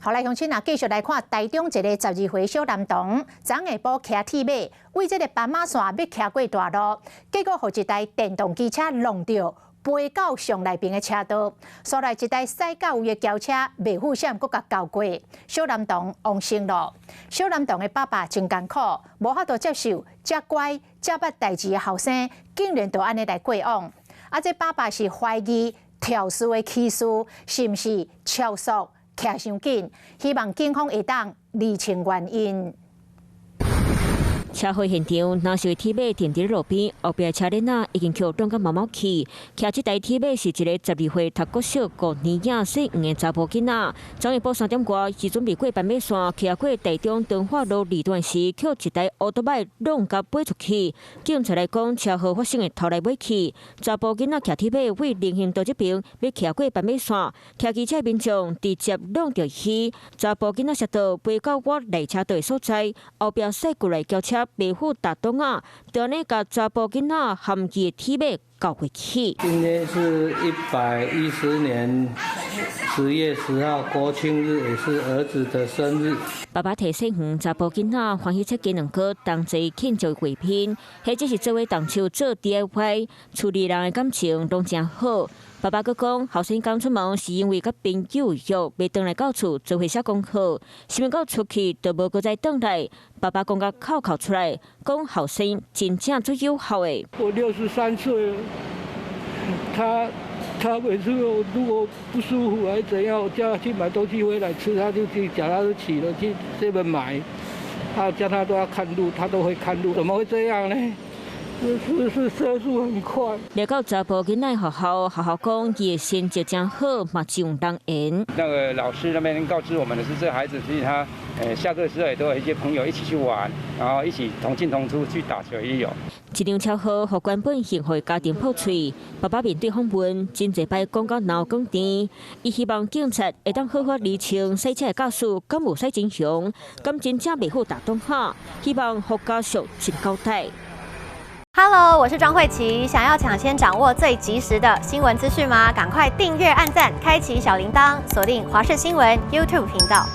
后来乡亲啊，继续来看台中一个12岁小男童，昨下晡骑铁马，为这个斑马线要骑过大路，结果被一台电动机车弄到，飞到上内边的车道，所来一台驶较有的轿车未负险，搁甲交过，小男童亡生了。小男童的爸爸真艰苦，无法度接受，遮乖、遮捌代志的后生，竟然就安尼来过往。啊，这爸爸是怀疑肇事的起司是毋是超速？骑伤紧，希望警方会当厘清原因。车祸现场，男士铁马停伫路边，后边车轮已经扣撞到毛毛去。骑这台铁马是一个12岁读国小5年仔细黄的查甫囡仔。昨下晡3点外，是准备过斑马线，骑过台中敦化路二段时，扣一台乌托邦弄甲飞出去。警察来讲，车祸发生的头来尾去。查甫囡仔骑铁马为人行道这边要骑过斑马线，骑机车民众直接弄到伊。查甫囡仔摔倒，飞到我内车道的所在，后边驶过来轿车。北户打东啊，就安尼甲查甫囡仔含伊的铁马搞回去。今天是110年10月10号国庆日，也是儿子的生日。爸爸提醒查甫囡仔欢喜吃鸡两个，同齐庆祝画片，或者是做位动手做 DIY， 处理人的感情拢真好。爸爸佫讲，后生刚出门是因为甲朋友约，未回来到厝做伙写功课，想到出去就无再回来。爸爸讲甲口出来，讲后生真正最有效的。我63岁了，他每次如果不舒服还是怎样，我叫他去买东西回来吃，他就去脚踏车骑了去7-Eleven买。他叫他都要看路，他都会看路，怎么会这样呢？是车速很快。了到查甫囡仔学校讲，伊的成绩真好，嘛是用人缘。那个老师那边告知我们的是，这孩子其实他下课之后也都有一些朋友一起去玩，然后一起同进同出去打球也有。这张车祸互原本幸福的家庭破碎。爸爸面对访问，真侪摆讲到脑讲甜，伊希望警察会当好好厘清赛车的驾驶敢有使真凶，敢真正袂好打动下，希望互家属真交代。Hello， 我是庄慧琪。想要抢先掌握最及时的新闻资讯吗？赶快订阅、按赞、开启小铃铛，锁定华视新闻 YouTube 频道。